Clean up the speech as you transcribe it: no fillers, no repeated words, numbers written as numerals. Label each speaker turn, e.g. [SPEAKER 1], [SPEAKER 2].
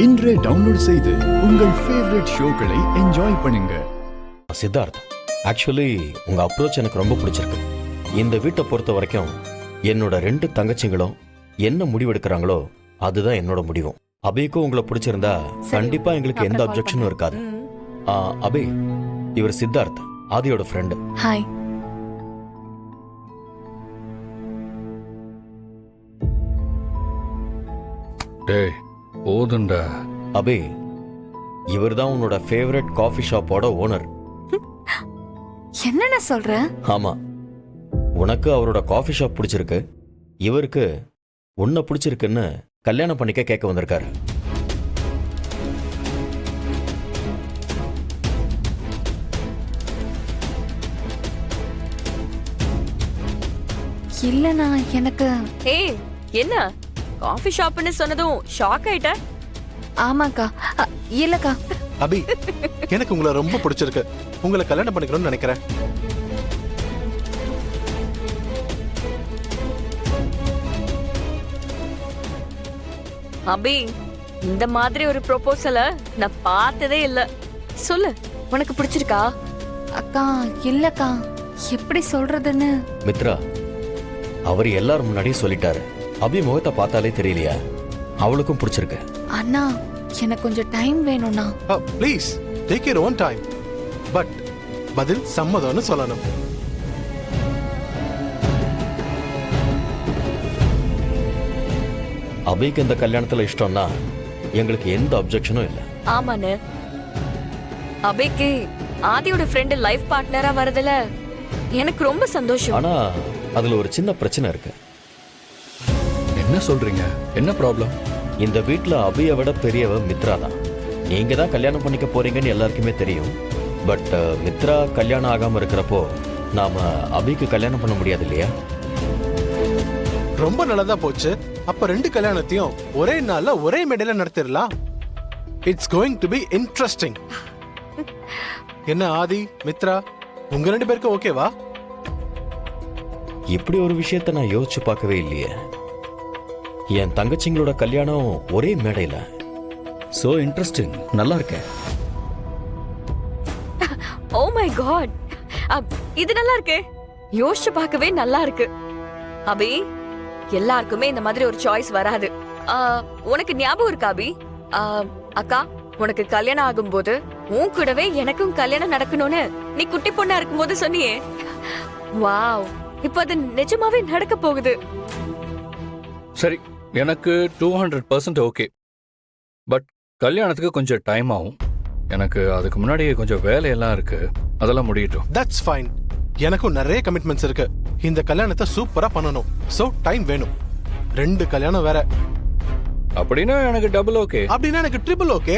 [SPEAKER 1] இன்றே டவுன்லோட் செய்து உங்கள் ஃபேவரட் ஷோக்களை என்ஜாய் பண்ணுங்க.
[SPEAKER 2] சித்தார்த், ஆக்சுவலி உங்க அப்ரோச் எனக்கு ரொம்ப பிடிச்சிருக்கு. இந்த வீட்டை பொறுத்த வரைக்கும் என்னோட 2 தங்கச்சிங்களும் என்ன முடிவெடுக்கிறாங்களோ அதுதான் என்னோட முடிவும். அபிக்கும் உங்களை பிடிச்சிருந்தா கண்டிப்பா எங்களுக்கு எந்த அப்ஜெக்ஷனும் இருக்காது. அபி, இவர் சித்தார்த், ஆதியோட ஃப்ரெண்டு.
[SPEAKER 3] ஹாய்.
[SPEAKER 4] டேய் போதுண்டா.
[SPEAKER 2] அபி, இவர் தான் உன்னோட ஃபேவரட் காஃபி ஷாப்போட ஓனர்.
[SPEAKER 3] என்னென்ன சொல்ற?
[SPEAKER 2] ஆமா, உனக்கு அவரோட காஃபி ஷாப் பிடிச்சிருக்கு, இவருக்கு உன்னை பிடிச்சிருக்குன்னு கல்யாணம் பண்ணிக்க கேட்க வந்திருக்காரு.
[SPEAKER 3] இல்லனா எனக்கு.
[SPEAKER 5] ஏய், என்ன காஃபி ஷாப்னு சொன்னதும் ஷாக் ஆயிட்ட?
[SPEAKER 3] ஆமாக்கா. இல்லக்கா.
[SPEAKER 6] அபி, எனக்கு உங்களை ரொம்ப பிடிச்சிருக்கு. உங்களை கல்யாணம் பண்ணிக்கணும்னு நினைக்கிறேன்.
[SPEAKER 5] அபி, இந்த மாதிரி ஒரு ப்ரொபோசல நான் பார்த்ததே இல்ல. சொல்லு, உனக்கு பிடிச்சிருக்கா?
[SPEAKER 3] அக்கா இல்லக்கா, எப்படி சொல்றதுன்னு.
[SPEAKER 2] மித்ரா, அவர் எல்லாரும் முன்னாடியும் சொல்லிட்டாரு. அபி முகத்தை பார்த்தாலே தெரியலையா அவளுக்கும் பிடிச்சிருக்கு.
[SPEAKER 3] அண்ணா, எனக்கு கொஞ்சம் டைம் வேணும்ண்ணா.
[SPEAKER 6] Please take your own time. But பதில் சம்மதம்னு சொல்லணும்.
[SPEAKER 2] அபிக்கு இந்த கல்யாணத்துல இஷ்டம்னா எங்களுக்கு எந்த அப்ஜெக்ஷனும் இல்லை.
[SPEAKER 5] ஆமாண்ணு, அபிக்கு ஆதியோட ஃப்ரெண்டு லைஃப் பார்ட்னரா வரதுல எனக்கு ரொம்ப சந்தோஷம்.
[SPEAKER 2] ஆனா அதுல ஒரு சின்ன பிரச்சனை இருக்கு.
[SPEAKER 4] என்ன சொல்றீங்க? என்ன ப்ராப்ளம்?
[SPEAKER 2] இந்த வீட்ல அபியை விட பெரியவ மித்ரா தான். நீங்க தான் கல்யாணம் பண்ணிக்க போறீங்கன்னு எல்லாருக்குமே தெரியும். பட் மித்ரா கல்யாணம் ஆகாம இருக்கிறப்போ நாம அபிக்கு கல்யாணம் பண்ண முடியாது இல்லையா?
[SPEAKER 6] ரொம்ப நல்லதா போச்சு. அப்ப 2 கல்யாணத்தையும் ஒரே நாள்ல ஒரே மேடையில நடத்திடலாம். It's going to be interesting. என்ன ஆதி, மித்ரா, உங்க 2 பேருக்கு ஓகேவா?
[SPEAKER 2] இப்படி ஒரு விஷயத்தை நான் யோசிச்சு பார்க்கவே இல்லையே. என் தங்கச்சிங்களோட கல்யாணம் ஒரே மேடையில.
[SPEAKER 4] So interesting. நல்லா இருக்கேன்.
[SPEAKER 5] ஓ மை காட், இது நல்லா இருக்கு. யோசிச்சு பார்க்கவே நல்லா இருக்கு. அபி, எல்லாருக்குமே இந்த மாதிரி ஒரு சாய்ஸ் வராது. உனக்கு ஞாபகம் இருக்கா அபி? அக்கா, உனக்கு கல்யாணம் ஆகும்போது உன் கூடவே எனக்கும் கல்யாணம் நடக்கணும்னு நீ குட்டி பொண்ணா இருக்கும்போது சொன்னியே. வாவ், இப்போ அது நிஜமாவே நடக்க போகுது.
[SPEAKER 4] சரி, எனக்கு 200% ஓகே. பட் கல்யாணத்துக்கு கொஞ்சம் டைம் ஆகும். எனக்கு அதுக்கு முன்னாடி கொஞ்சம் வேலையெல்லாம் இருக்கு, அதெல்லாம் முடியட்டும்.
[SPEAKER 6] That's fine. எனக்கும் நிறைய கமிட்மெண்ட்ஸ் இருக்கு. இந்த கல்யாணத்தை சூப்பரா பண்ணணும். சோ டைம் வேணும். 2 கல்யாணம் வேற.
[SPEAKER 4] அப்படின்னா எனக்கு டபுள் ஓகே.
[SPEAKER 6] அப்படின்னா எனக்கு ட்ரிபிள் ஓகே.